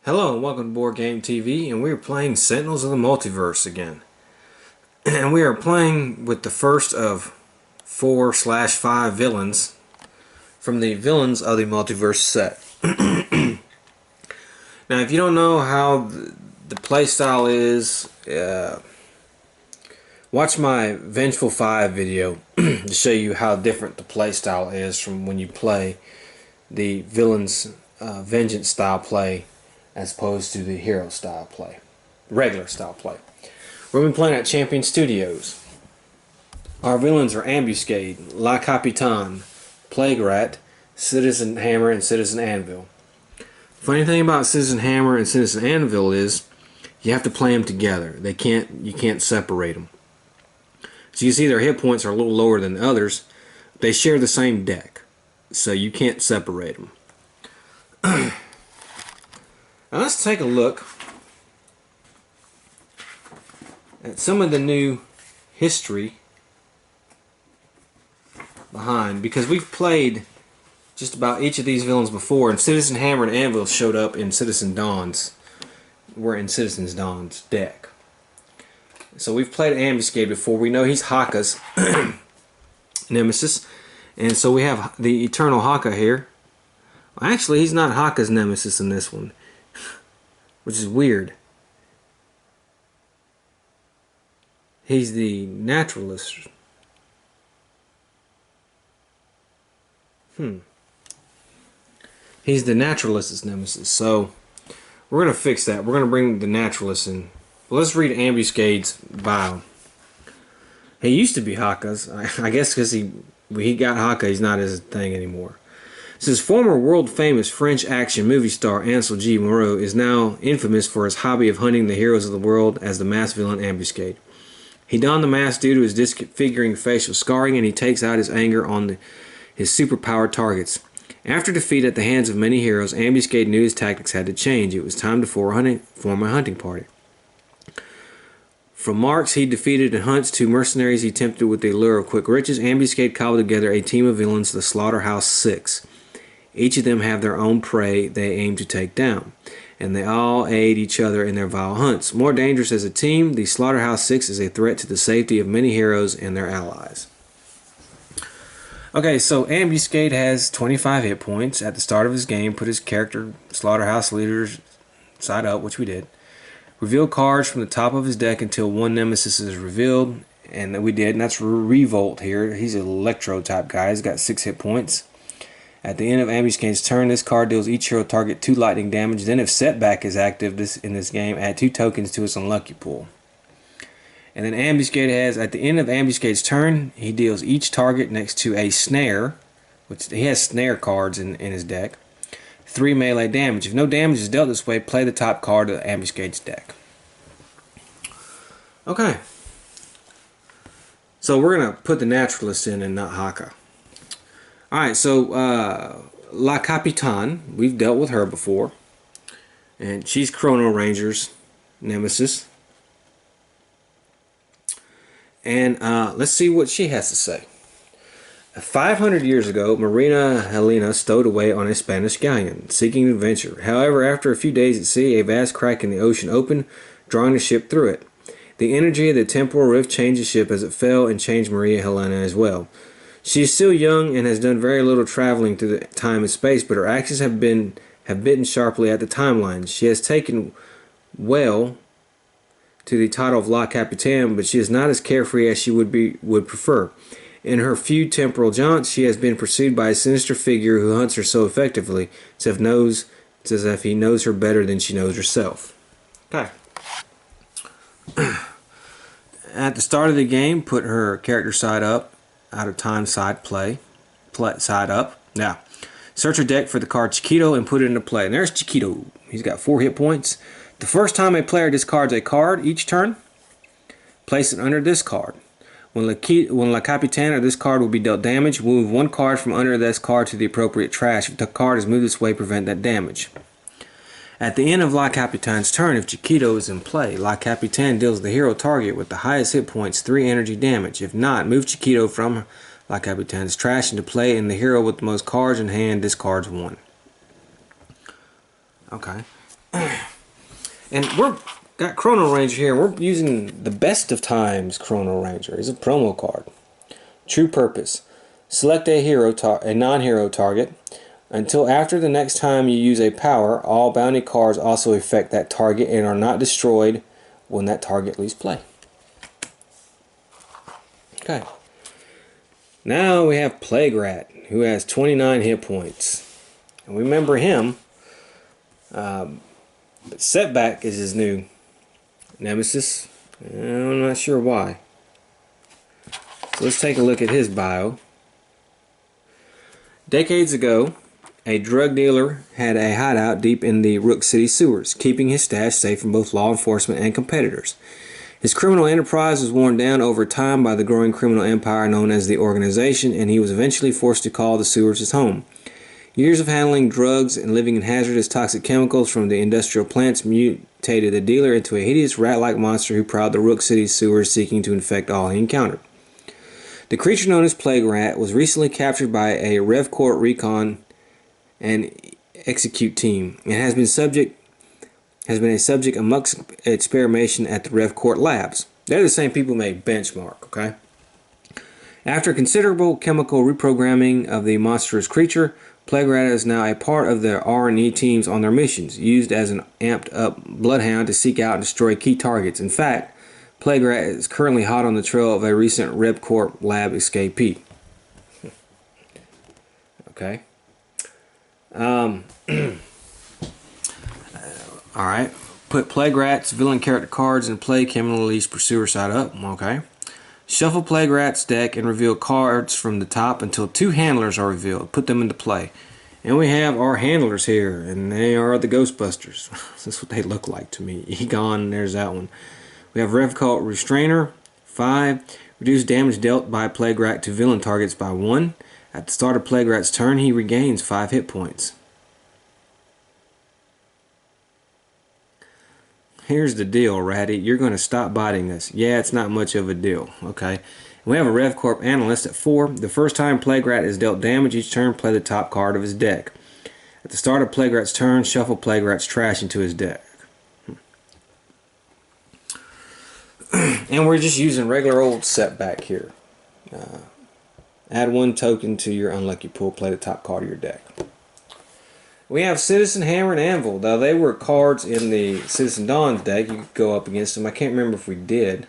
Hello and welcome to Boardgame TV, and we are playing Sentinels of the Multiverse again. And we are playing with the first of 4/5 villains from the Villains of the Multiverse set. Now, if you don't know how the playstyle is, watch my Vengeful 5 video to show you how different the playstyle is from when you play the Villains Vengeance style play as opposed to the hero style play, regular style play. We've been playing at Champion Studios. Our villains are Ambuscade, La Capitan, Plague Rat, Citizen Hammer, and Citizen Anvil. Funny thing about Citizen Hammer and Citizen Anvil is you have to play them together. You can't separate them. So you see their hit points are a little lower than the others. They share the same deck, so you can't separate them. Now let's take a look at some of the new history behind, because we've played just about each of these villains before, and Citizen Hammer and Anvil showed up in Citizen Dawn's deck. So we've played Ambuscade before. We know he's Haka's nemesis, and so we have the Eternal Haka here. Well, actually, he's not Haka's nemesis in this one, which is weird. He's the naturalist. He's the naturalist's nemesis. So we're going to fix that. We're going to bring the naturalist in. But let's read Ambuscade's bio. He used to be Haka's. I guess because he got Haka, he's not his thing anymore. It says, former world-famous French action movie star Ansel G. Moreau is now infamous for his hobby of hunting the heroes of the world as the masked villain Ambuscade. He donned the mask due to his disfiguring facial scarring, and he takes out his anger on his superpowered targets. After defeat at the hands of many heroes, Ambuscade knew his tactics had to change. It was time to form a hunting party. From marks he defeated and hunts to mercenaries he tempted with the allure of quick riches, Ambuscade cobbled together a team of villains, the Slaughterhouse Six. Each of them have their own prey they aim to take down, and they all aid each other in their vile hunts. More dangerous as a team, the Slaughterhouse Six is a threat to the safety of many heroes and their allies. Okay, so Ambuscade has 25 hit points. At the start of his game, put his character Slaughterhouse Leaders side up, which we did. Reveal cards from the top of his deck until one nemesis is revealed, and we did, and that's Revolt here. He's an electro type guy. He's got 6 hit points. At the end of Ambuscade's turn, this card deals each hero target 2 lightning damage. Then if Setback is active in this game, add 2 tokens to his unlucky pool. And then Ambuscade has, at the end of Ambuscade's turn, he deals each target next to a snare, which he has snare cards in his deck, 3 melee damage. If no damage is dealt this way, play the top card of Ambuscade's deck. Okay. So we're going to put the naturalist in and not Haka. Alright, so La Capitan, we've dealt with her before. And she's Chrono Ranger's nemesis. And let's see what she has to say. 500 years ago, Marina Helena stowed away on a Spanish galleon, seeking adventure. However, after a few days at sea, a vast crack in the ocean opened, drawing the ship through it. The energy of the temporal rift changed the ship as it fell and changed Maria Helena as well. She is still young and has done very little traveling through the time and space, but her actions have bitten sharply at the timeline. She has taken well to the title of La Capitan, but she is not as carefree as she would prefer. In her few temporal jaunts, she has been pursued by a sinister figure who hunts her so effectively, it's as if he knows her better than she knows herself. Okay. At the start of the game, put her character side up. Out of time side side up. Now, search her deck for the card Chiquito and put it into play. And there's Chiquito. He's got 4 hit points. The first time a player discards a card each turn, place it under this card. When La Capitana, this card will be dealt damage. Move 1 card from under this card to the appropriate trash. If the card is moved this way, prevent that damage. At the end of La Capitan's turn, if Chiquito is in play, La Capitan deals the hero target with the highest hit points 3 energy damage. If not, move Chiquito from La Capitan's trash into play, and the hero with the most cards in hand discards 1. Okay. And we're got Chrono Ranger here. We're using the Best of Times Chrono Ranger. It's a promo card. True purpose. Select a non-hero target. Until after the next time you use a power, all bounty cards also affect that target and are not destroyed when that target leaves play. Okay. Now we have Plague Rat, who has 29 hit points. And we remember him. But Setback is his new nemesis. I'm not sure why. So let's take a look at his bio. Decades ago, a drug dealer had a hideout deep in the Rook City sewers, keeping his stash safe from both law enforcement and competitors. His criminal enterprise was worn down over time by the growing criminal empire known as the Organization, and he was eventually forced to call the sewers his home. Years of handling drugs and living in hazardous toxic chemicals from the industrial plants mutated the dealer into a hideous rat-like monster who prowled the Rook City sewers seeking to infect all he encountered. The creature known as Plague Rat was recently captured by a RevCorp recon and execute team and has been a subject amongst experimentation at the RevCorp labs. They're the same people who made Benchmark, okay? After considerable chemical reprogramming of the monstrous creature, Plague Rat is now a part of the R&E teams on their missions, used as an amped-up bloodhound to seek out and destroy key targets. In fact, Plague Rat is currently hot on the trail of a recent RevCorp lab escapee. Okay. Alright. Put Plague Rat's villain character cards in play. Criminal Release Pursuer side up. Okay. Shuffle Plague Rat's deck and reveal cards from the top until 2 handlers are revealed. Put them into play. And we have our handlers here, and they are the Ghostbusters. That's what they look like to me. Egon, there's that one. We have RevCorp Restrainer, 5. Reduce damage dealt by Plague Rat to villain targets by 1. At the start of Plague Rat's turn, he regains 5 hit points. Here's the deal, Ratty. You're going to stop biting us. Yeah, it's not much of a deal. Okay. We have a RevCorp Analyst at 4. The first time Plague Rat is dealt damage each turn, play the top card of his deck. At the start of Plague Rat's turn, shuffle Plague Rat's trash into his deck. And we're just using regular old Setback here. Add 1 token to your unlucky pool, play the top card of your deck. We have Citizen Hammer and Anvil. Now, they were cards in the Citizen Dawn's deck. You could go up against them. I can't remember if we did.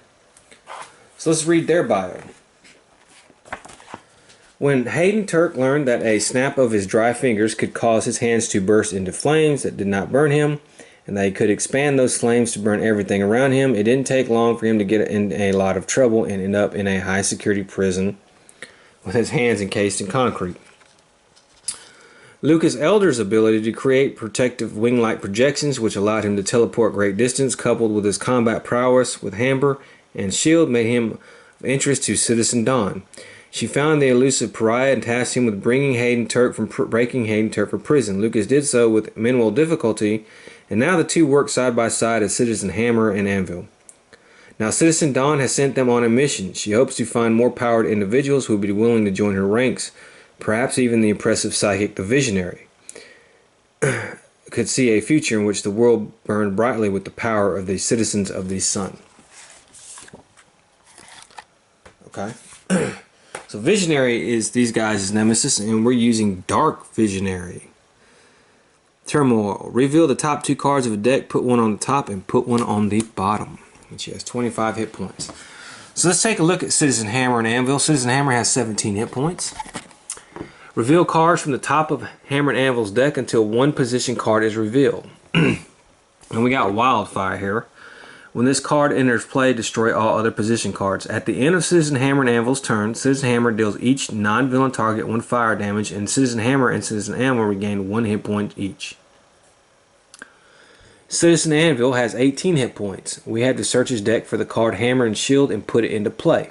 So let's read their bio. When Hayden Turk learned that a snap of his dry fingers could cause his hands to burst into flames that did not burn him, and that he could expand those flames to burn everything around him, it didn't take long for him to get in a lot of trouble and end up in a high-security prison with his hands encased in concrete. Lucas Elder's ability to create protective wing-like projections, which allowed him to teleport great distance, coupled with his combat prowess with Hammer and Shield, made him of interest to Citizen Dawn. She found the elusive pariah and tasked him with breaking Hayden Turk from prison. Lucas did so with minimal difficulty, and now the two work side by side as Citizen Hammer and Anvil. Now Citizen Dawn has sent them on a mission. She hopes to find more powered individuals who will be willing to join her ranks. Perhaps even the impressive psychic, the Visionary, could see a future in which the world burned brightly with the power of the citizens of the sun. Okay. So Visionary is these guys' nemesis, and we're using Dark Visionary. Turmoil. Reveal the top 2 cards of a deck, put 1 on the top and put 1 on the bottom. And she has 25 hit points. So let's take a look at Citizen Hammer and Anvil. Citizen Hammer has 17 hit points. Reveal cards from the top of Hammer and Anvil's deck until 1 position card is revealed. And we got Wildfire here. When this card enters play, destroy all other position cards. At the end of Citizen Hammer and Anvil's turn, Citizen Hammer deals each non-villain target 1 fire damage, and Citizen Hammer and Citizen Anvil regain 1 hit point each. Citizen Anvil has 18 hit points. We had to search his deck for the card Hammer and Shield and put it into play.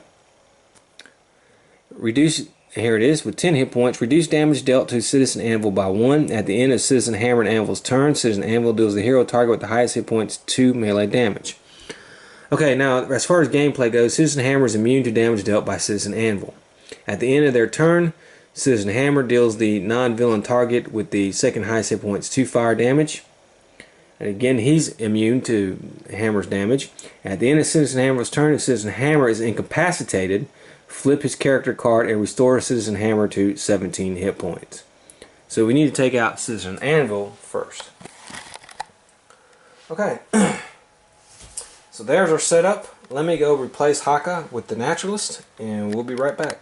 Here it is with 10 hit points. Reduce damage dealt to Citizen Anvil by 1. At the end of Citizen Hammer and Anvil's turn, Citizen Anvil deals the hero target with the highest hit points 2 melee damage. Okay, now as far as gameplay goes, Citizen Hammer is immune to damage dealt by Citizen Anvil. At the end of their turn, Citizen Hammer deals the non-villain target with the second highest hit points 2 fire damage. And again, he's immune to Hammer's damage. At the end of Citizen Hammer's turn, if Citizen Hammer is incapacitated, flip his character card and restore Citizen Hammer to 17 hit points. So we need to take out Citizen Anvil first. Okay, so there's our setup. Let me go replace Haka with the Naturalist, and we'll be right back.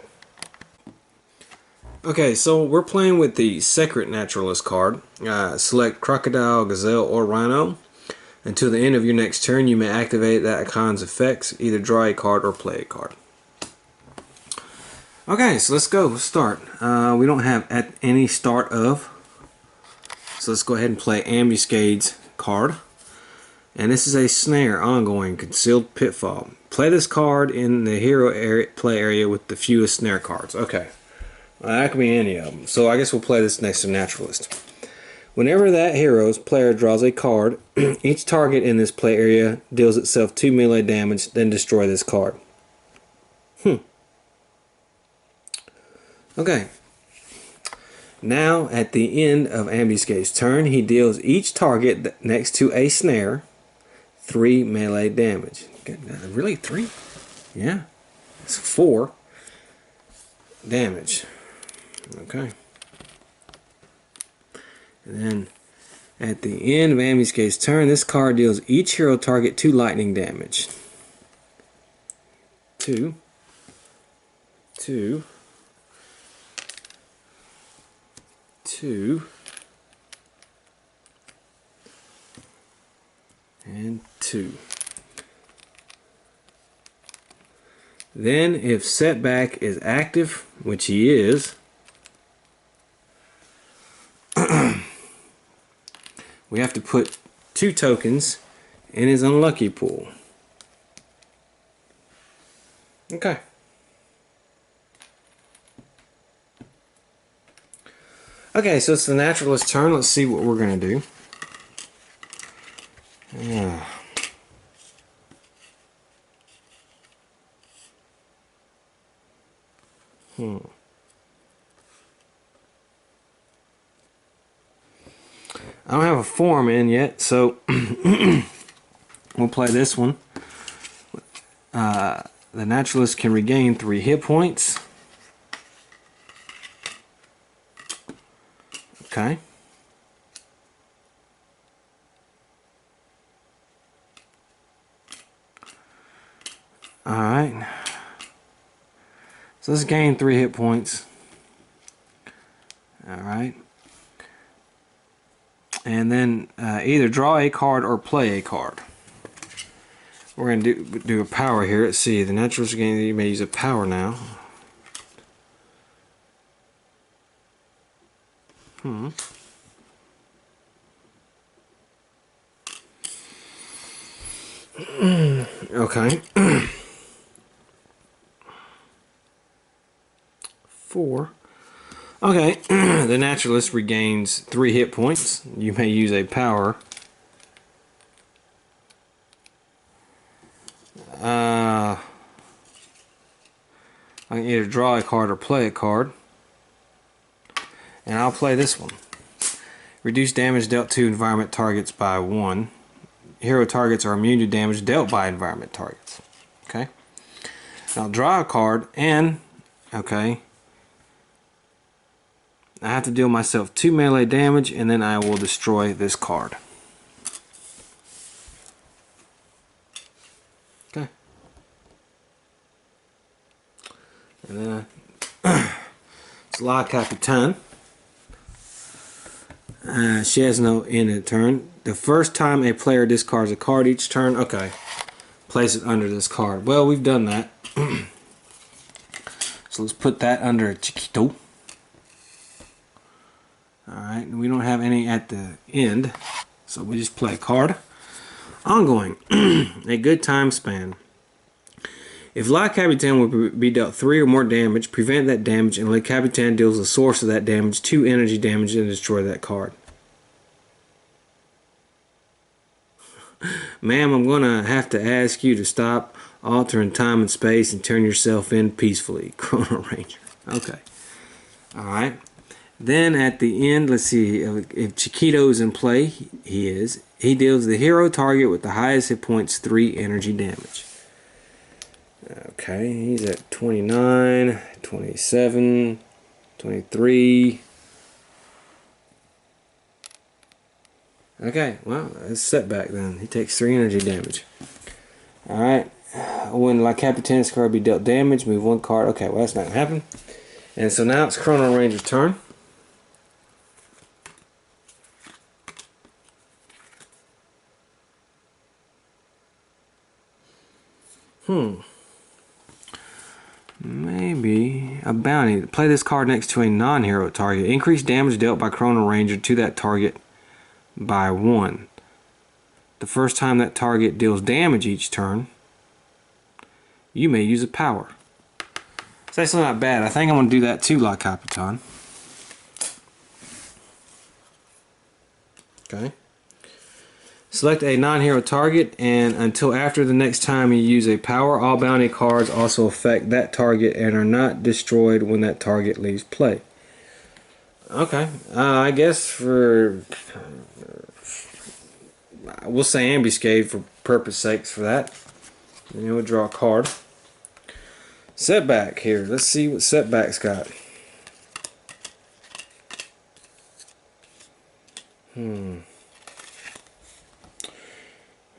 Okay, so we're playing with the Secret Naturalist card. Select Crocodile, Gazelle, or Rhino. Until the end of your next turn, you may activate that icon's effects, either draw a card or play a card. Okay, so let's go. Let's start. We don't have at any start of, so let's go ahead and play Ambuscade's card. And this is a snare, ongoing, concealed pitfall. Play this card in the hero area, play area with the fewest snare cards. Okay, that could be any of them. So I guess we'll play this next to Naturalist. Whenever that hero's player draws a card, each target in this play area deals itself 2 melee damage, then destroy this card. Okay. Now, at the end of Ambuscade's turn, he deals each target next to a snare 3 melee damage. Really? 3? Yeah. It's 4 damage. Okay. And then, at the end of Ambuscade's turn, this card deals each hero target 2 lightning damage. 2. 2. 2. And 2. Then, if Setback is active, which he is, we have to put 2 tokens in his unlucky pool. Okay. Okay, so it's the Naturalist's turn. Let's see what we're going to do. I don't have a form in yet, so we'll play this one. The Naturalist can regain 3 hit points. Okay. Alright. So let's gain 3 hit points. Alright. And then either draw a card or play a card. We're going to do a power here. Let's see. The Naturalist game, you may use a power now. Okay. 4. Okay. The Naturalist regains 3 hit points. You may use a power. I can either draw a card or play a card. And I'll play this one. Reduce damage dealt to environment targets by 1. Hero targets are immune to damage dealt by environment targets. Okay. I'll draw a card and, okay, I have to deal myself 2 melee damage and then I will destroy this card. Okay. And then it's La Capitaine. She has no end of turn. The first time a player discards a card each turn, okay, place it under this card. Well, we've done that. So let's put that under Chiquito. Alright, we don't have any at the end, so we just play a card. Ongoing. A good time span. If La Capitaine will be dealt 3 or more damage, prevent that damage, and La Capitaine deals the source of that damage 2 energy damage and destroy that card. Ma'am, I'm going to have to ask you to stop altering time and space and turn yourself in peacefully. Chrono Ranger. Okay. Alright. Then at the end, let's see if Chiquito's in play. He is. He deals the hero target with the highest hit points 3 energy damage. Okay, he's at 29, 27, 23. Okay, well, it's setback then. He takes 3 energy damage. Alright, when La Capitan's card be dealt damage, move 1 card. Okay, well, that's not going to happen. And so now it's Chrono Ranger's turn. Maybe a bounty. Play this card next to a non-hero target. Increase damage dealt by Chrono Ranger to that target by 1. The first time that target deals damage each turn, you may use a power. It's actually not bad. I think I'm going to do that too, La Capitan. Okay. Select a non-hero target, and until after the next time you use a power, all bounty cards also affect that target and are not destroyed when that target leaves play. Okay, I guess we'll say ambuscade for purpose sakes for that. And then we'll draw a card. Setback here. Let's see what setback's got.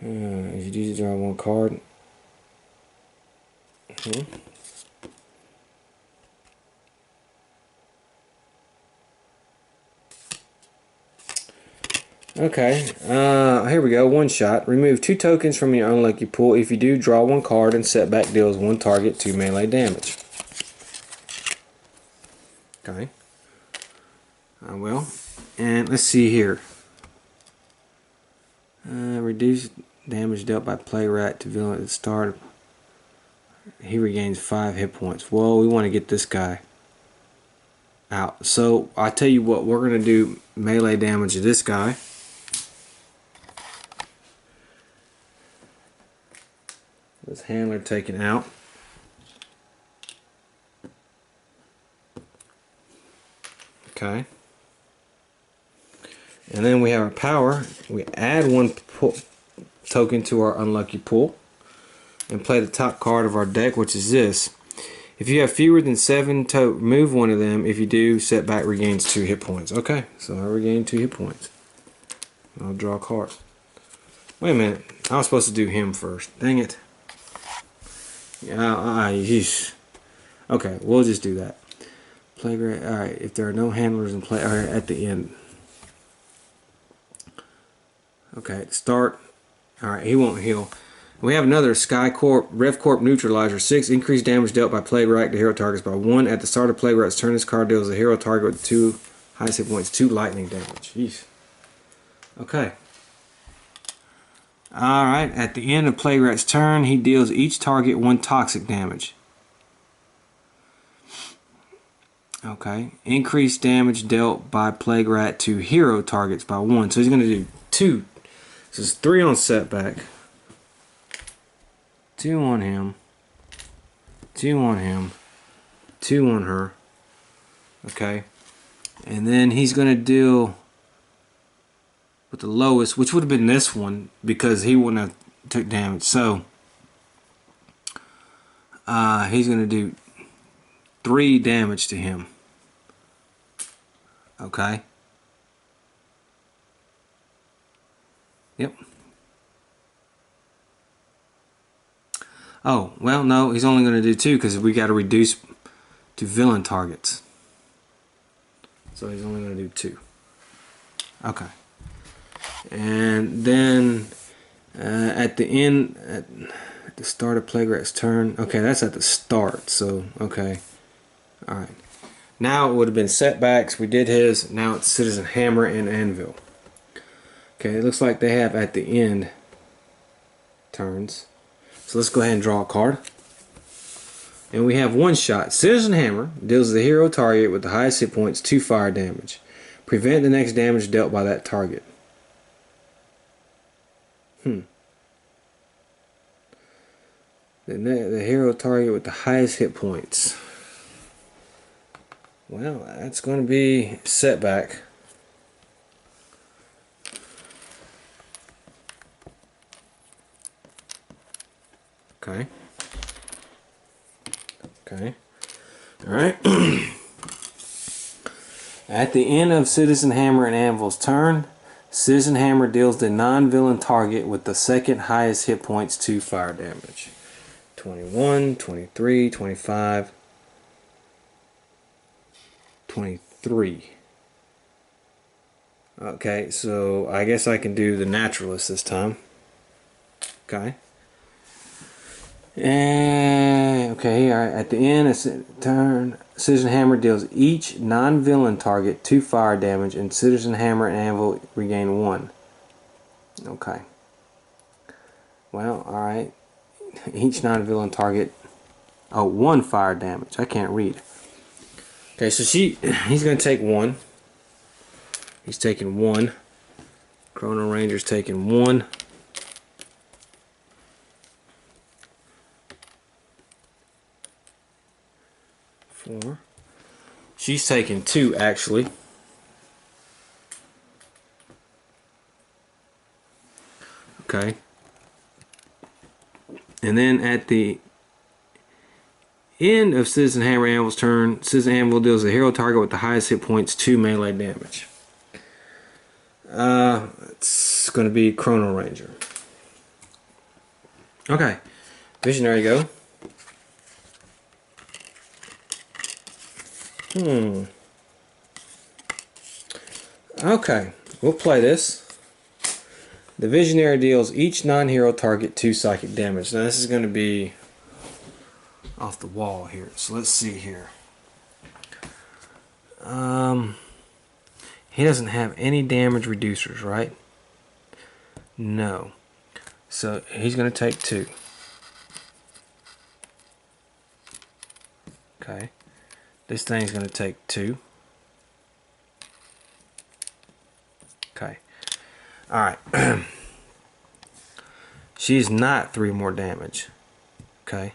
You do draw 1 card. Okay, here we go. 1 shot. Remove 2 tokens from your unlucky pool. If you do, draw 1 card, and setback deals 1 target 2 melee damage. Okay. I will. And let's see here. Reduce damage dealt by play rat to villain at the start. He regains 5 hit points. Well, we want to get this guy out. So I tell you what, we're going to do melee damage to this guy. This handler taken out. Okay. And then we have our power. We add 1 token to our unlucky pool and play the top card of our deck, which is this. If you have fewer than 7 move 1 of them. If you do, setback regains 2 hit points. Okay, so I regain 2 hit points. I'll draw a card. Wait a minute. I was supposed to do him first. Dang it. Okay, we'll just do that. Play great. Alright, if there are no handlers in play, alright, at the end. Okay, start. Alright, he won't heal. We have another Sky Corp, Rev Corp Neutralizer 6. Increased damage dealt by Plague Rat to hero targets by 1. At the start of Plague Rat's turn, this card deals a hero target with 2 highest hit points, 2 lightning damage. Jeez. Okay. Alright, at the end of Plague Rat's turn, he deals each target 1 toxic damage. Okay. Increased damage dealt by Plague Rat to hero targets by 1. So he's going to do 2. This is 3 on setback. 2 on him. 2 on him. 2 on her. Okay. And then he's going to deal with the lowest, which would have been this one, because he wouldn't have took damage. So he's going to do 3 damage to him. Okay. Yep. Oh, well, no, he's only going to do 2 because we got to reduce to villain targets. So he's only going to do 2. Okay. And then at the end, at the start of Plague Rat's turn. Okay, that's at the start. So, okay. Alright. Now it would have been setbacks. We did his. Now it's Citizen Hammer and Anvil. Okay, it looks like they have at the end turns. So let's go ahead and draw a card. And we have 1 shot. Citizen Hammer deals the hero target with the highest hit points 2 fire damage. Prevent the next damage dealt by that target. The hero target with the highest hit points. Well, that's going to be setback. Okay. Okay. Alright. At the end of Citizen Hammer and Anvil's turn, Citizen Hammer deals the non-villain target with the second highest hit points 2 fire damage. 21, 23, 25, 23. Okay, so I guess I can do the naturalist this time. Okay. And okay, all right. At the end of turn, Citizen Hammer deals each non-villain target 2 fire damage, and Citizen Hammer and Anvil regain 1. Okay. Well, all right. Each non-villain target. Oh, 1 fire damage. I can't read. Okay, so he's gonna take 1. He's taking 1. Chrono Ranger's taking 1. Four. She's taking 2 actually. Okay. And then at the end of Citizen Hammer and Anvil's turn, Citizen Anvil deals the hero target with the highest hit points 2 melee damage. It's going to be Chrono Ranger. Okay. Visionary go. Okay, we'll play this. The Visionary deals each non-hero target 2 psychic damage. Now this is going to be off the wall here. So let's see here. He doesn't have any damage reducers, right? No. So he's going to take 2. Okay. This thing's going to take 2. Okay. Alright. She's not 3 more damage. Okay.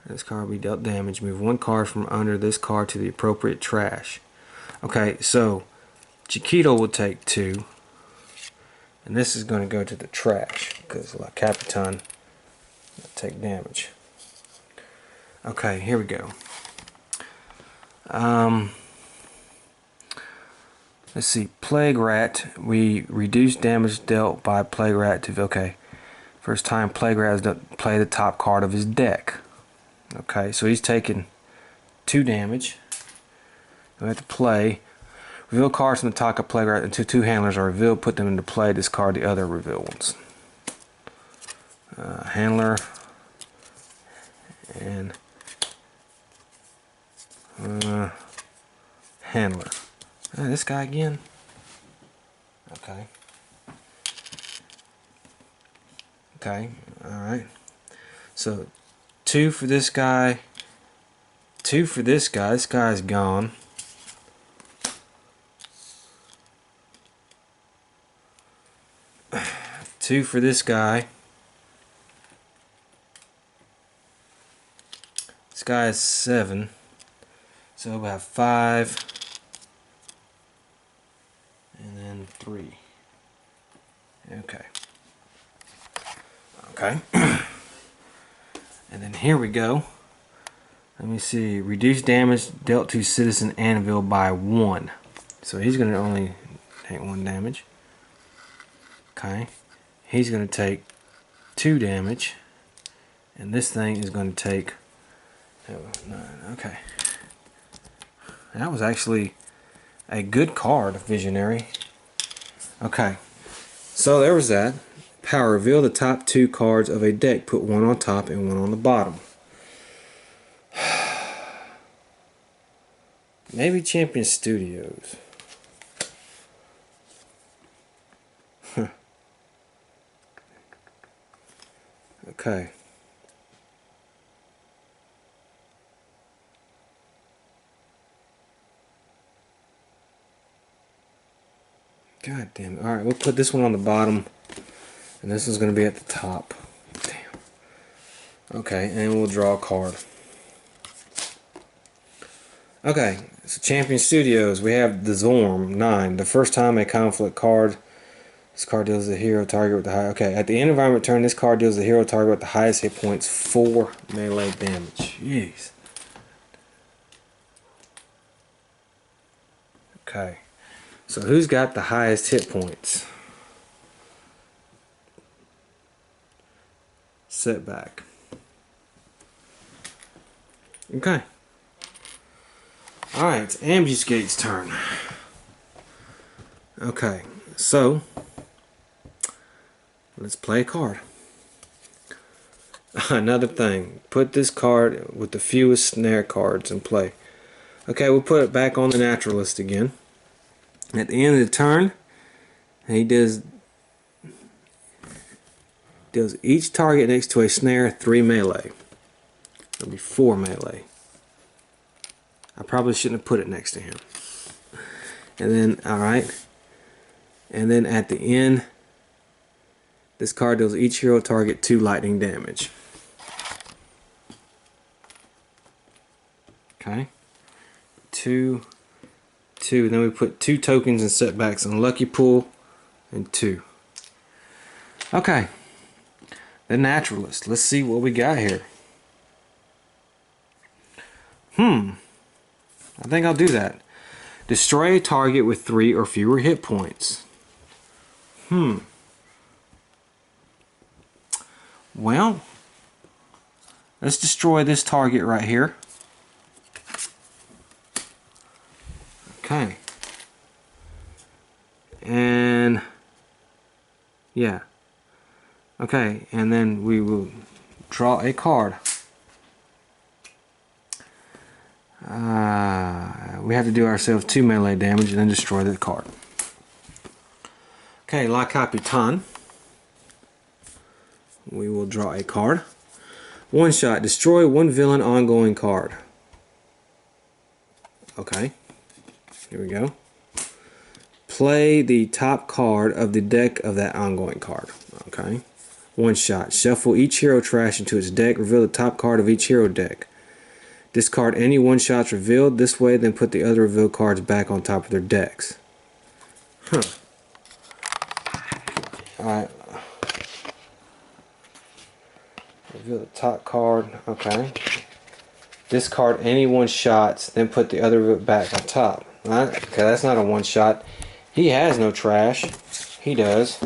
This card will be dealt damage. Move 1 card from under this card to the appropriate trash. Okay, so Chiquito will take 2. And this is going to go to the trash because La Capitan will take damage. Okay, here we go. Let's see, Plague Rat. We reduce damage dealt by Plague Rat to, okay. First time Plague Rat has play the top card of his deck. Okay, so he's taking 2 damage. We have to play. Reveal cards from the top of Plague Rat until 2 handlers are revealed. Put them into play. Discard the other revealed ones. Handler. And handler. This guy again. Okay. Okay. Alright. So 2 for this guy. 2 for this guy. This guy's gone. Two for this guy. This guy is 7. So we'll have 5. And then 3. Okay. Okay. And then here we go. Let me see. Reduce damage dealt to Citizen Anvil by 1. So he's going to only take 1 damage. Okay. He's going to take 2 damage. And this thing is going to take 9. Okay. That was actually a good card, Visionary. Okay. So there was that. Power. Reveal the top 2 cards of a deck. Put 1 on top and 1 on the bottom. Maybe Champion Studios. Okay. God damn it. Alright, we'll put this one on the bottom. And this is going to be at the top. Damn. Okay, and we'll draw a card. Okay, so Champion Studios, we have the Zorm 9. The first time a conflict card, this card deals the hero target with the high. Okay, at the end environment turn, this card deals the hero target with the highest hit points 4 melee damage. Jeez. Okay, so who's got the highest hit points? Setback. Okay. Alright, it's Ambuscade's turn. Okay, so let's play a card. Another thing, put this card with the fewest snare cards in play. Okay, we'll put it back on the naturalist again. At the end of the turn, he deals each target next to a snare 3 melee. It'll be 4 melee. I probably shouldn't have put it next to him. And then, alright. And then at the end, this card deals each hero target 2 lightning damage. Okay. 2, 2. Then we put 2 tokens and setbacks on Lucky Pool and 2. Okay. The naturalist. Let's see what we got here. I think I'll do that. Destroy a target with 3 or fewer hit points. Well, let's destroy this target right here. Okay. And yeah. Okay, and then we will draw a card. We have to do ourselves 2 melee damage and then destroy the card. Okay, La Capitan. We will draw a card. One shot, destroy 1 villain ongoing card. Okay, here we go. Play the top card of the deck of that ongoing card. Okay. One shot, shuffle each hero trash into its deck, reveal the top card of each hero deck. Discard any one shots revealed this way, then put the other revealed cards back on top of their decks. Alright. Reveal the top card. Okay. Discard any one shots, then put the other back on top. Alright. Okay, that's not a one shot. He has no trash. He does.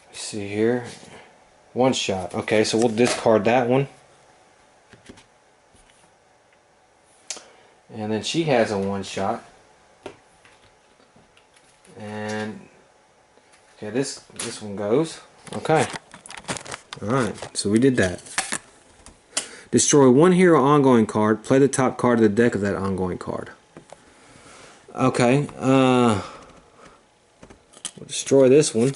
Let's see here. One shot. Okay, so we'll discard that one. And then she has a one shot. And okay, this one goes. Okay. Alright, so we did that. Destroy 1 hero ongoing card. Play the top card of the deck of that ongoing card. Okay. We'll destroy this one.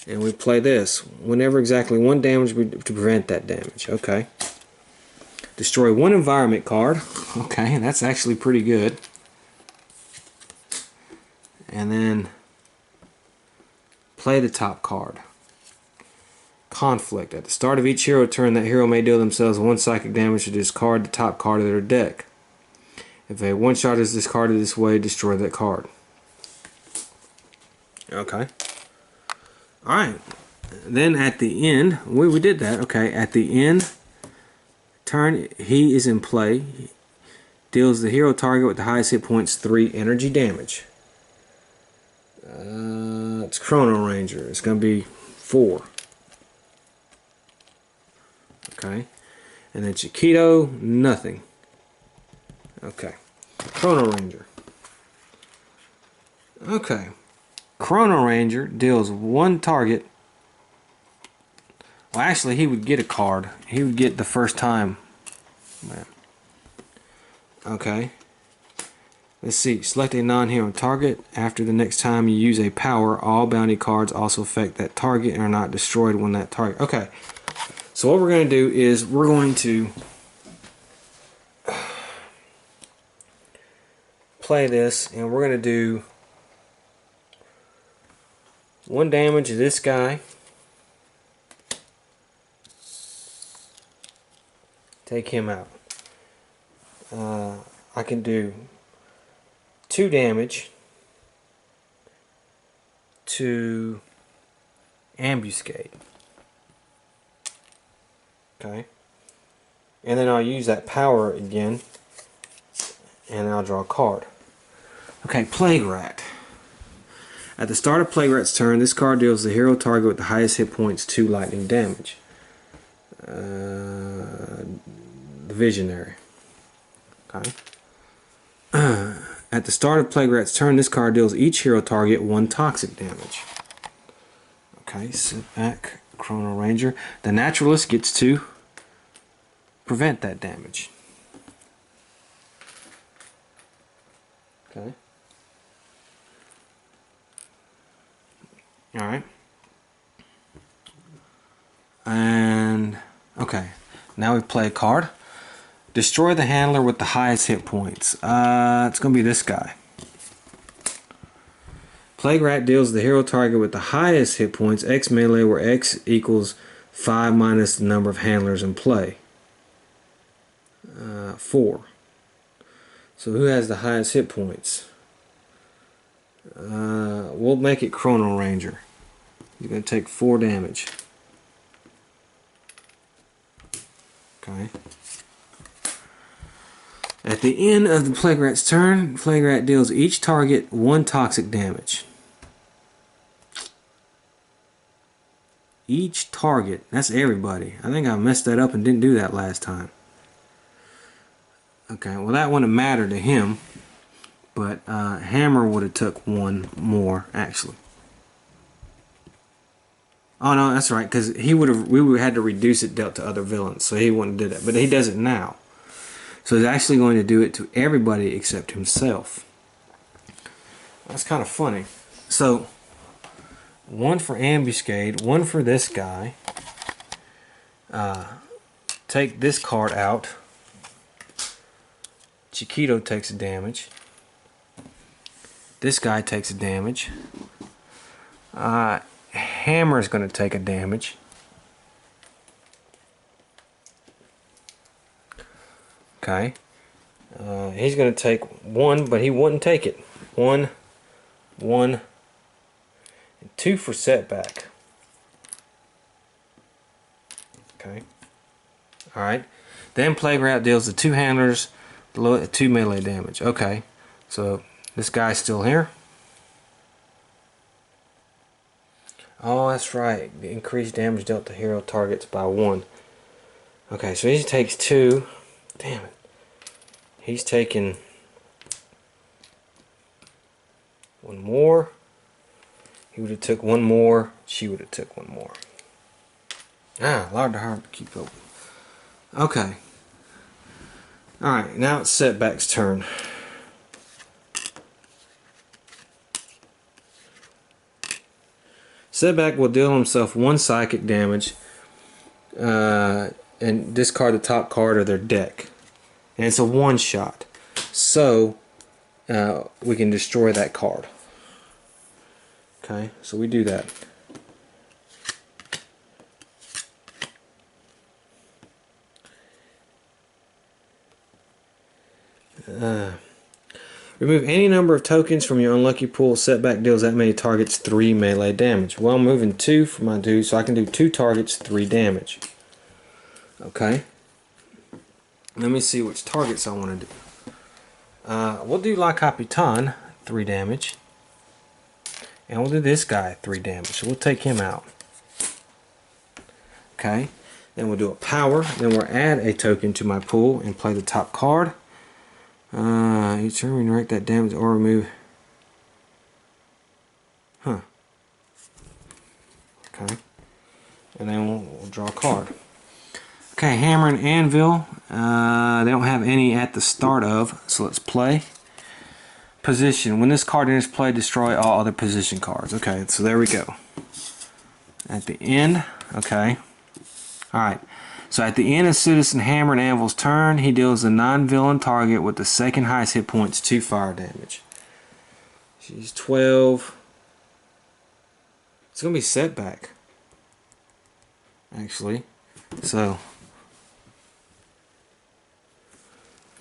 And we play this. Whenever exactly 1 damage to prevent that damage. Okay. Destroy 1 environment card. Okay, that's actually pretty good. And then play the top card. Conflict. At the start of each hero turn, that hero may deal themselves 1 psychic damage to discard the top card of their deck. If a one shot is discarded this way, destroy that card. Okay. Alright. Then at the end, we did that. Okay, at the end turn, he is in play. Deals the hero target with the highest hit points 3 energy damage. It's Chrono Ranger. It's going to be 4. Okay. And then Chiquito, nothing. Okay. Chrono Ranger. Okay. Chrono Ranger deals 1 target. Well, actually, he would get a card. He would get the first time. Okay. Let's see. Select a non-hero target. After the next time you use a power, all bounty cards also affect that target and are not destroyed when that target. Okay. So what we're going to do is we're going to play this, and we're going to do 1 damage to this guy. take him out. I can do 2 damage to ambuscade. Okay. And then I'll use that power again, and I'll draw a card. Okay, Plague Rat. At the start of Plague Rat's turn, this card deals the hero target with the highest hit points 2 lightning damage. The Visionary. Okay. At the start of Plague Rat's turn, this card deals each hero target 1 toxic damage. Okay, sit back, Chrono Ranger. The Naturalist gets to prevent that damage. Okay. Alright. And, okay. Now we play a card. Destroy the handler with the highest hit points. It's going to be this guy. Plague Rat deals the hero target with the highest hit points X melee, where X equals 5 minus the number of handlers in play. 4. So who has the highest hit points? We'll make it Chrono Ranger. He's going to take 4 damage. Okay. At the end of the Plague Rat's turn, Plague Rat deals each target 1 toxic damage. Each target. That's everybody. I think I messed that up and didn't do that last time. Okay, well that wouldn't matter to him, but Hammer would have took 1 more actually. Oh no, that's right, because we would have had to reduce it dealt to other villains, so he wouldn't do that. But he does it now, so he's actually going to do it to everybody except himself. That's kind of funny. So 1 for ambuscade, 1 for this guy. Take this card out. Chiquito takes a damage. This guy takes a damage. Hammer is going to take a damage. Okay. He's going to take 1, but he wouldn't take it. 1, 1, and 2 for setback. Okay. Alright. Then Plague Rat deals the 2 handlers below 2 melee damage. Okay. So this guy's still here. Oh, that's right. The increased damage dealt to hero targets by 1. Okay, so he takes 2. Damn it. He's taking 1 more. He would have took 1 more. She would have took 1 more. Ah, a lot hard to keep open. Okay. Alright, now it's Setback's turn. Setback will deal himself 1 psychic damage and discard the top card of their deck. And it's a 1-shot. So we can destroy that card. Okay, so we do that. Remove any number of tokens from your unlucky pool. Setback deals that many targets 3 melee damage. Well, I'm moving 2 for my dude, so I can do 2 targets, 3 damage. Okay. Let me see which targets I want to do. We'll do La Capitan, 3 damage. And we'll do this guy, 3 damage. So we'll take him out. Okay. Then we'll do a power. Then we'll add a token to my pool and play the top card. Each turn we direct that damage or remove. Huh. Okay. And then we'll draw a card. Okay, Hammer and Anvil. They don't have any at the start of, so let's play. Position. When this card enters play, destroy all other position cards. Okay, so there we go. At the end, okay. Alright. So at the end of Citizen Hammer and Anvil's turn, he deals a non-villain target with the 2nd highest hit points 2 fire damage. She's 12. It's going to be Setback, actually. So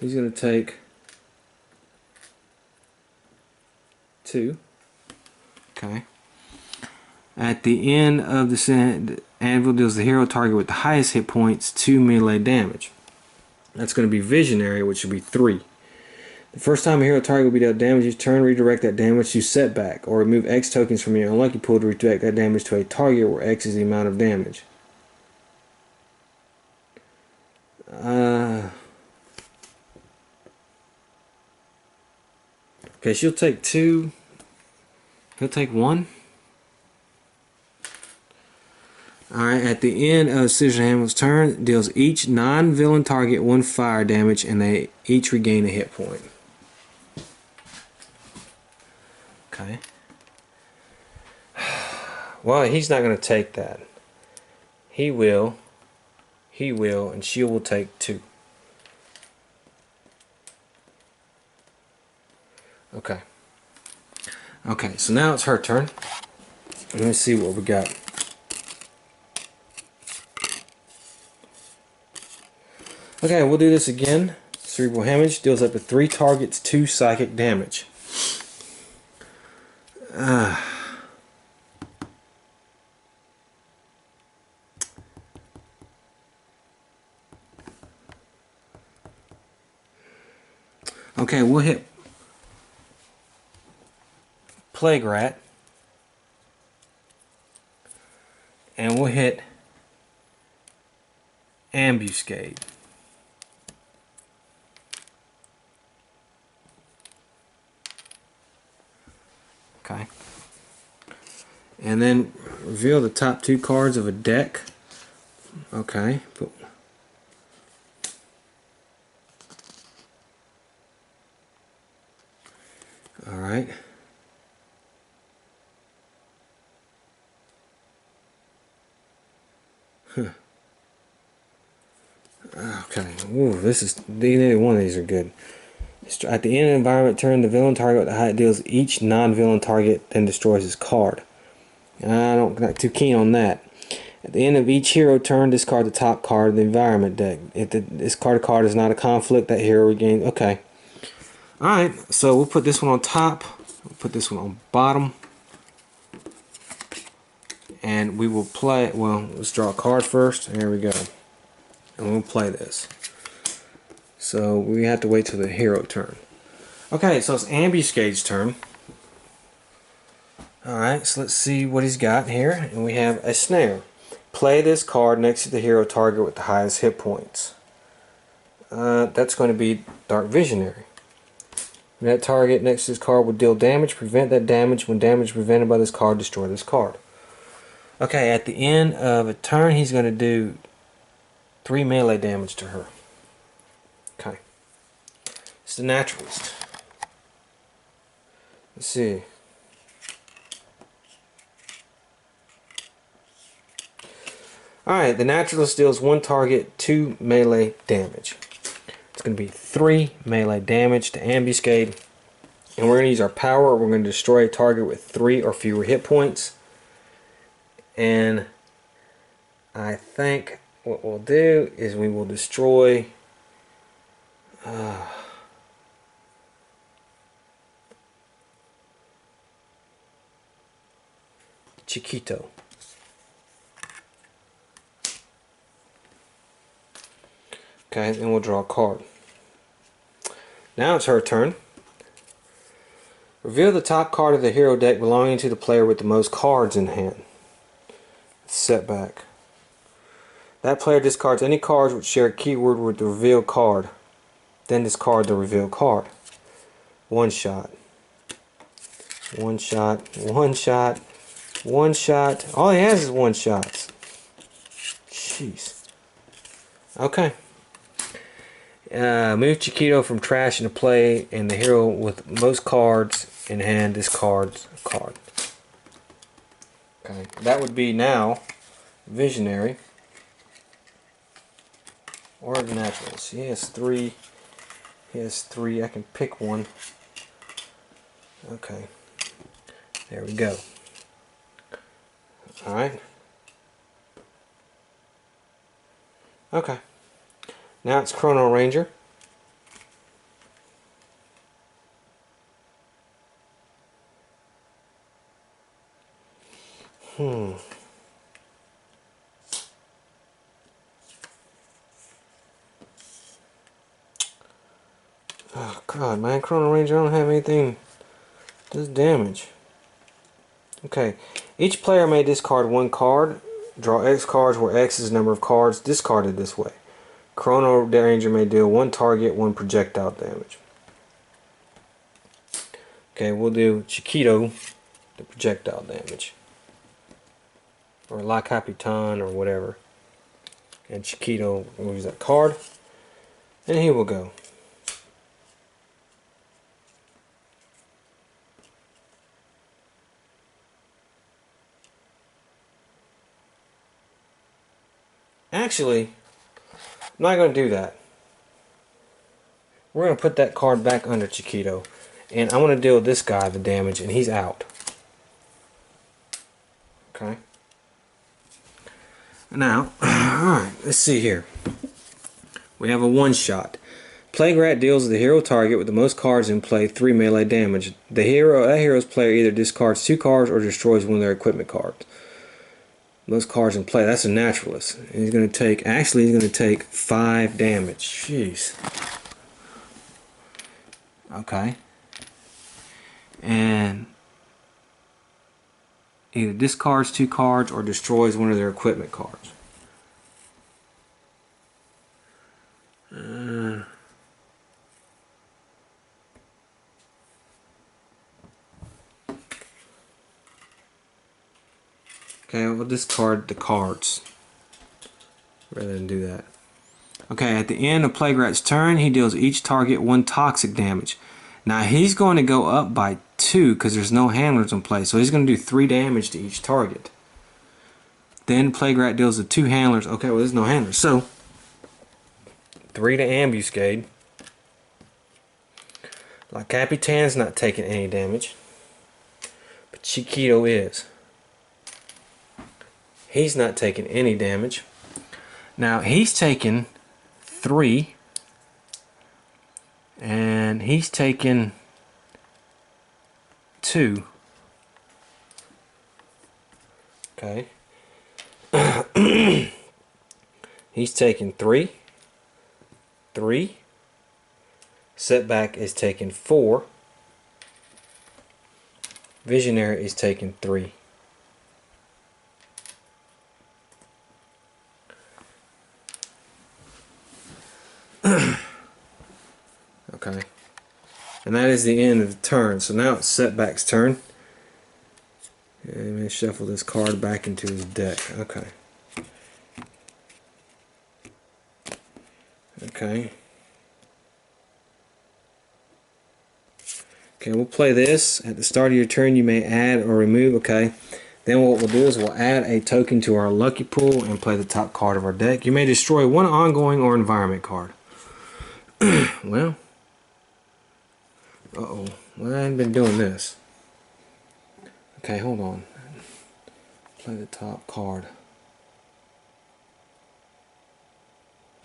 He's going to take 2. Okay. At the end of the anvil deals the hero target with the highest hit points 2 melee damage. That's going to be visionary, which should be 3. The first time a hero target will be dealt damage each turn, redirect that damage to setback, or remove X tokens from your unlucky pool to redirect that damage to a target where X is the amount of damage. Okay, she'll take 2. He'll take 1. Alright, at the end of Decision Hamlet's turn, deals each non-villain target 1 fire damage, and they each regain a hit point. Okay. Well, he's not going to take that. He will, and she will take 2. Okay. Okay, so now it's her turn. Let me see what we got. Okay, we'll do this again. Cerebral Hemorrhage deals up to 3 targets 2 psychic damage. Okay, we'll hit Plague Rat. And we'll hit Ambuscade. Okay. And then reveal the top 2 cards of a deck. Okay. Alright. Okay. Ooh, neither one of these are good. At the end of the environment turn, the villain target with the height deals each non-villain target, then destroys his card. I'm not too keen on that. At the end of each hero turn, discard the top card of the environment deck. If this card is not a conflict, that hero regains. Okay. Alright, so we'll put this one on top. We'll put this one on bottom. And we will play, well, let's draw a card first. There we go. And we'll play this. So we have to wait till the hero turn. Okay, so it's Ambuscade's turn. Alright, so let's see what he's got here. And we have a snare. Play this card next to the hero target with the highest hit points. That's going to be Dark Visionary. That target next to this card will deal damage, prevent that damage. When damage prevented by this card, destroy this card. Okay, at the end of a turn, he's going to do 3 melee damage to her. Okay. It's the Naturalist. Let's see. Alright, the Naturalist deals 1 target 2 melee damage. It's going to be 3 melee damage to Ambuscade. And we're going to use our power. We're going to destroy a target with 3 or fewer hit points. And I think what we'll do is we will destroy Chiquito. Okay, and we'll draw a card. Now it's her turn. Reveal the top card of the hero deck belonging to the player with the most cards in hand. Setback. That player discards any cards which share a keyword with the revealed card. Then discard the revealed card. One shot. One shot. One shot. One shot. All he has is 1 shots. Jeez. Okay. Move Chiquito from trash into play, and the hero with most cards in hand discards a card. Okay, that would be now Visionary or the Naturalist. He has 3. He has 3. I can pick one. Okay, there we go. All right. Okay. Now it's Chrono Ranger. Oh god, man, Chrono Ranger, I don't have anything that does damage. Okay, each player may discard one card, draw X cards where X is the number of cards discarded this way. Chrono Ranger may deal one target, one projectile damage. Okay, we'll do Chiquito, the projectile damage. Or La Capitan, or whatever. And Chiquito will use that card. And he will go. Actually, I'm not going to do that. We're going to put that card back under Chiquito. And I'm going to deal this guy the damage, and he's out. Okay. Now, alright, let's see here. We have a one-shot. Plague Rat deals the hero target with the most cards in play 3 melee damage. That hero's player either discards 2 cards or destroys one of their equipment cards. Most cards in play. That's a naturalist. And he's going to take, actually he's going to take 5 damage. Jeez. Okay. And either discards 2 cards or destroys one of their equipment cards. Okay, we'll discard the cards rather than do that. Okay, at the end of Plague Rat's turn, he deals each target 1 toxic damage. Now he's going to go up by 2 because there's no handlers in play, so he's going to do 3 damage to each target. Then Plague Rat deals the 2 handlers. Okay, well there's no handlers, so 3 to Ambuscade. La Capitan's not taking any damage, but Chiquito is. He's not taking any damage. Now he's taking 3, and he's taking 2. Okay. He's taking 3. 3. Setback is taking 4. Visionary is taking 3. Okay. And that is the end of the turn. So now it's Setback's turn. And I'm going to shuffle this card back into his deck. Okay. Okay. Okay, we'll play this. At the start of your turn, you may add or remove. Okay. Then what we'll do is we'll add a token to our lucky pool and play the top card of our deck. You may destroy 1 ongoing or environment card. Well. Uh-oh. Well, I haven't been doing this. Okay, hold on. Play the top card.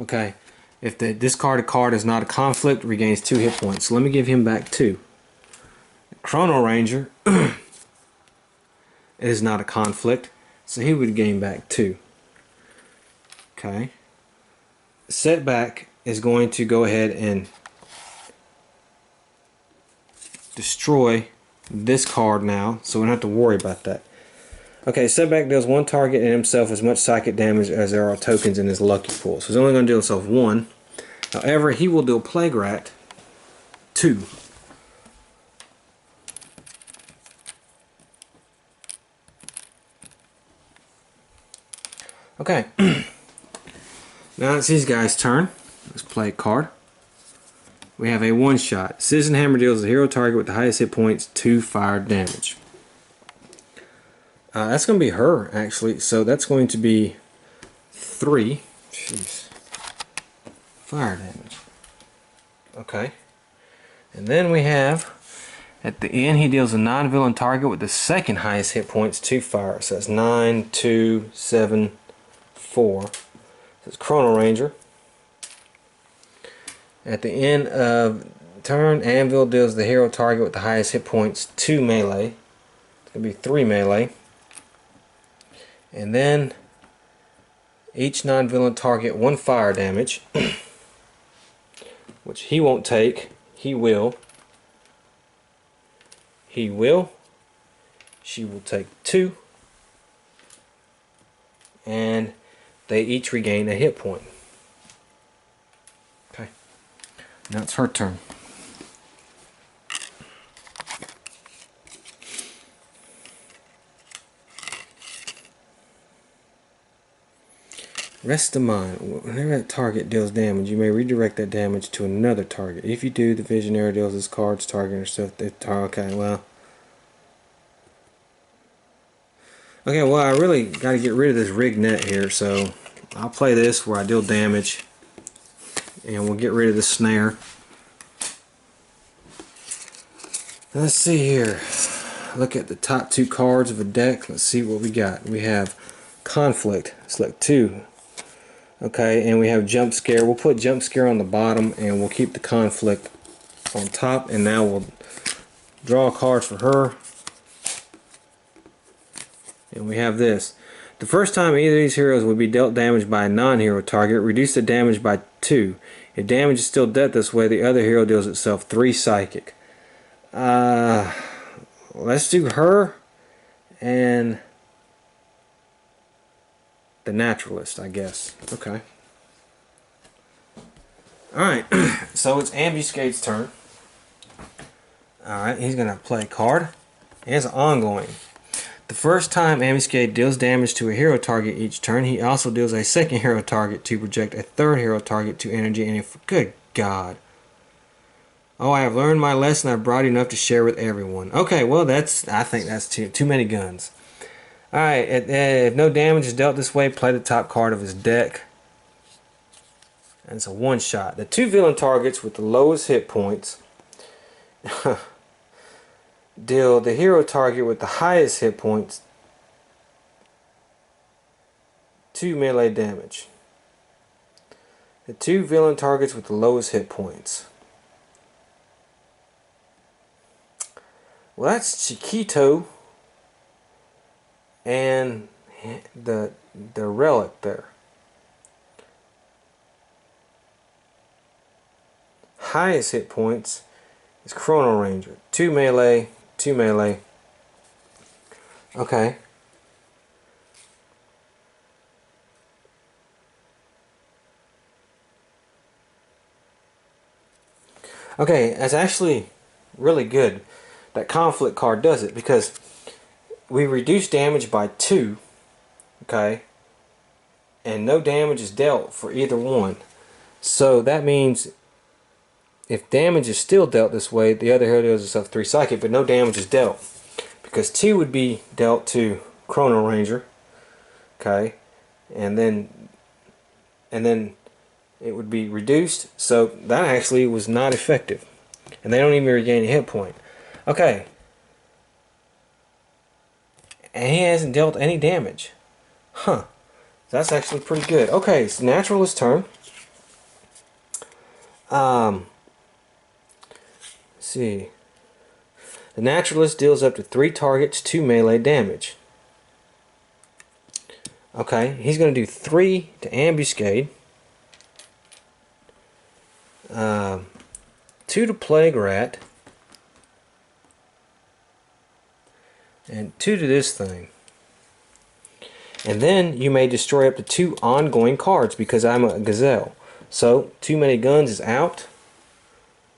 Okay. If the discarded card is not a conflict, regains 2 hit points. So let me give him back 2. Chrono Ranger is not a conflict, so he would gain back 2. Okay. Setback is going to go ahead and destroy this card now, so we don't have to worry about that. Okay, Setback deals 1 target and himself as much psychic damage as there are tokens in his lucky pool. So he's only going to deal himself 1. However, he will deal Plague Rat 2. Okay. Now it's these guys' turn. Let's play a card. We have a one-shot. Citizen Hammer deals the hero target with the highest hit points 2 fire damage. That's going to be her, actually. So that's going to be 3. Jeez. Fire damage. Okay. And then we have, at the end, he deals a non-villain target with the second highest hit points 2 fire. So that's 9, 2, 7, 4. So it's Chrono Ranger. At the end of turn, Anvil deals the hero target with the highest hit points 2 melee. It's going to be 3 melee. And then each non-villain target 1 fire damage, which he won't take. He will. He will. She will take 2. And they each regain a hit point. Okay. Now it's her turn. Rest of mind. Whenever that target deals damage, you may redirect that damage to another target. If you do, the visionary deals this card's target herself. Okay, well. Okay, well, I really got to get rid of this rigged net here, so I'll play this where I deal damage, and we'll get rid of the snare. Let's see here. Look at the top 2 cards of a deck. Let's see what we got. We have Conflict. Select 2. Okay, and we have Jump Scare. We'll put Jump Scare on the bottom, and we'll keep the Conflict on top. And now we'll draw a card for her. And we have this. The first time either of these heroes would be dealt damage by a non-hero target, reduce the damage by 2. If damage is still dealt this way, the other hero deals itself 3 psychic. Let's do her and the naturalist, I guess. Okay. Alright, so it's Ambuscade's turn. Alright, he's going to play a card. It's ongoing. The first time Ambuscade deals damage to a hero target each turn, he also deals a second hero target to project a third hero target to energy. And if, good God. Oh, I have learned my lesson. I've brought enough to share with everyone. Okay, well, I think that's too many guns. Alright, if no damage is dealt this way, play the top card of his deck. And it's a one-shot. The 2 villain targets with the lowest hit points deal the hero target with the highest hit points 2 melee damage. The 2 villain targets with the lowest hit points. Well, that's Chiquito and the relic there. Highest hit points is Chrono Ranger. 2 melee, 2 melee. Okay. Okay, that's actually really good. That conflict card does it because we reduce damage by 2, okay, and no damage is dealt for either one. So that means if damage is still dealt this way, the other hero deals itself 3 psychic, but no damage is dealt. Because 2 would be dealt to Chrono Ranger, okay, and then it would be reduced, so that actually was not effective. And they don't even regain a hit point. Okay. And he hasn't dealt any damage. Huh. That's actually pretty good. Okay, it's Naturalist's turn. Let's see. The Naturalist deals up to 3 targets 2 melee damage. Okay, he's going to do 3 to Ambuscade. 2 to Plague Rat. And 2 to this thing. And then you may destroy up to 2 ongoing cards because I'm a gazelle. So, too many guns is out.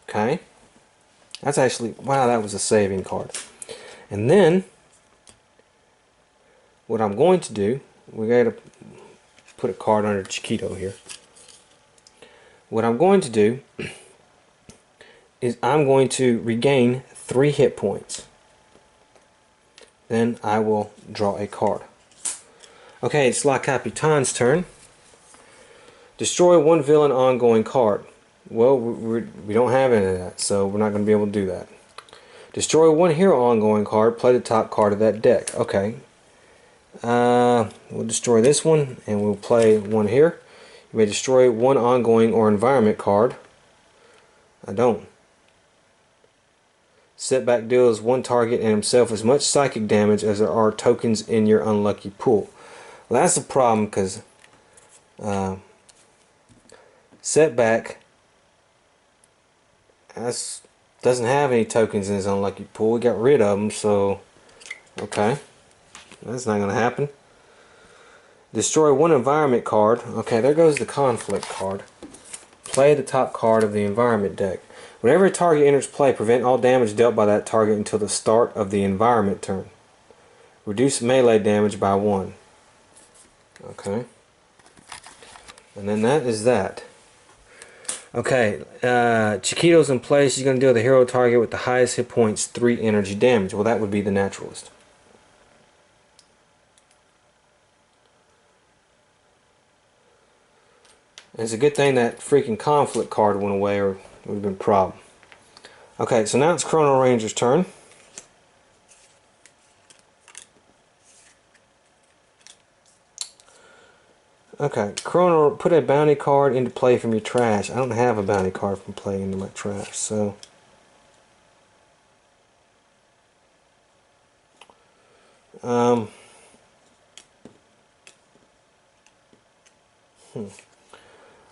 Okay. That's actually, wow, that was a saving card. And then, what I'm going to do, we got to put a card under Chiquito here. What I'm going to do is I'm going to regain 3 hit points. Then I will draw a card. Okay, it's La Capitan's turn. Destroy 1 villain ongoing card. Well, we don't have any of that, so we're not going to be able to do that. Destroy 1 hero ongoing card. Play the top card of that deck. Okay. We'll destroy this one, and we'll play 1 here. You may destroy 1 ongoing or environment card. I don't. Setback deals 1 target and himself as much psychic damage as there are tokens in your unlucky pool. Well, that's the problem, because Setback doesn't have any tokens in his unlucky pool. We got rid of them, so okay, that's not going to happen. Destroy one environment card. Okay, there goes the conflict card. Play the top card of the environment deck. Whenever a target enters play, prevent all damage dealt by that target until the start of the environment turn. Reduce melee damage by 1. Okay. And then that is that. Okay, Chiquito's in place. She's going to deal the hero target with the highest hit points 3 energy damage. Well, that would be the naturalist. And it's a good thing that freaking conflict card went away, or it would have been a problem. Okay, so now it's Chrono Ranger's turn. Okay, Chrono, put a bounty card into play from your trash. I don't have a bounty card from play into my trash, so...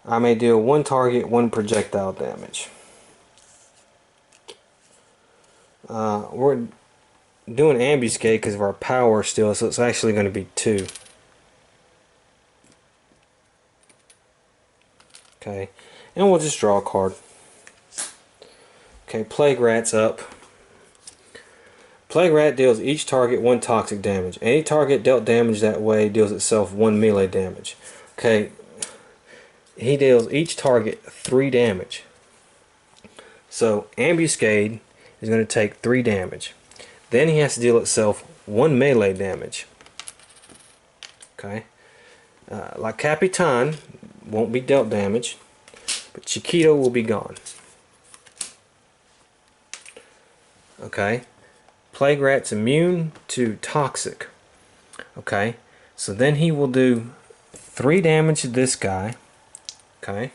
I may deal 1 target, 1 projectile damage. We're doing ambuscade because of our power still, so it's actually going to be 2. Okay, and we'll just draw a card. Okay, Plague Rat's up. Plague Rat deals each target 1 toxic damage. Any target dealt damage that way deals itself 1 melee damage. Okay, he deals each target 3 damage. So Ambuscade is going to take 3 damage. Then he has to deal itself 1 melee damage. Okay, like Capitan won't be dealt damage, but Chiquito will be gone. Okay, Plague Rat's immune to toxic. Okay, so then he will do 3 damage to this guy. Okay,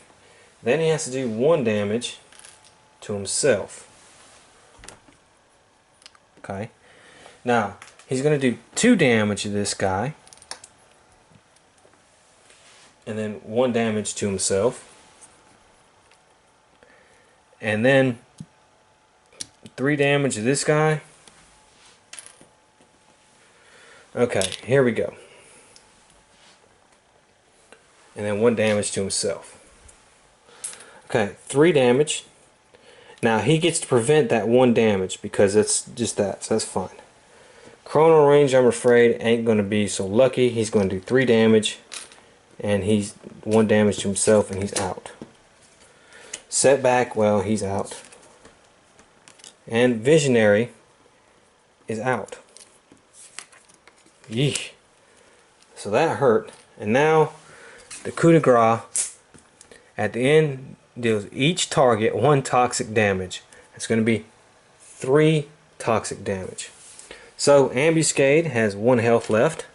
then he has to do 1 damage to himself. Okay, now he's going to do 2 damage to this guy, and then 1 damage to himself, and then 3 damage to this guy. Okay, here we go. And then 1 damage to himself. Okay, 3 damage. Now he gets to prevent that 1 damage because it's just that, so that's fine. Chrono Range, I'm afraid, ain't going to be so lucky. He's going to do 3 damage, and he's 1 damage to himself, and he's out. Setback, well, he's out. And Visionary is out. Yeesh. So that hurt. And now the coup de grace at the end deals each target 1 toxic damage. It's going to be 3 toxic damage. So Ambuscade has 1 health left.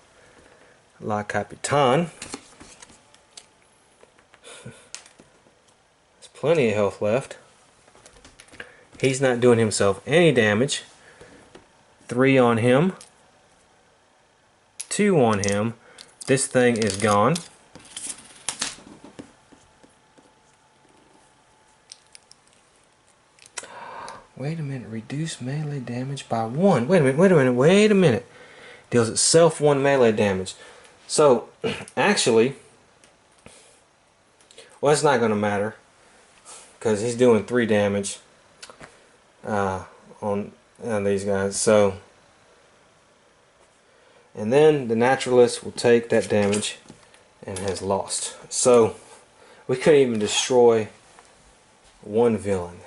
La Capitan. There's plenty of health left. He's not doing himself any damage. 3 on him. 2 on him. This thing is gone. Wait a minute, reduce melee damage by 1. Wait a minute. Deals itself 1 melee damage. So, actually, well, it's not going to matter because he's doing 3 damage on these guys. So, and then the naturalist will take that damage and has lost. So, we couldn't even destroy 1 villain.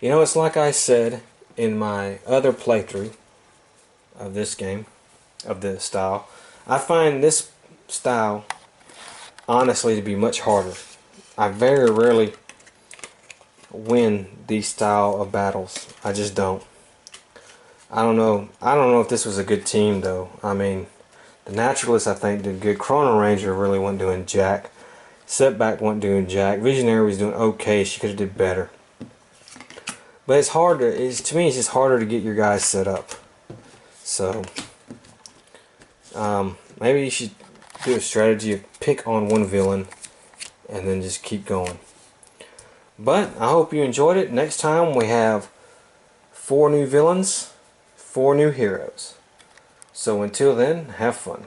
You know, it's like I said in my other playthrough of this game, of this style. I find this style, honestly, to be much harder. I very rarely win these style of battles. I just don't. I don't know if this was a good team, though. I mean, the Naturalist, I think, did good. Chrono Ranger really wasn't doing jack. Setback wasn't doing jack. Visionary was doing okay. She could have did better. But it's harder. To me, it's just harder to get your guys set up. So, Maybe you should do a strategy of pick on one villain and then just keep going. But I hope you enjoyed it. Next time we have 4 new villains, 4 new heroes. So until then, have fun.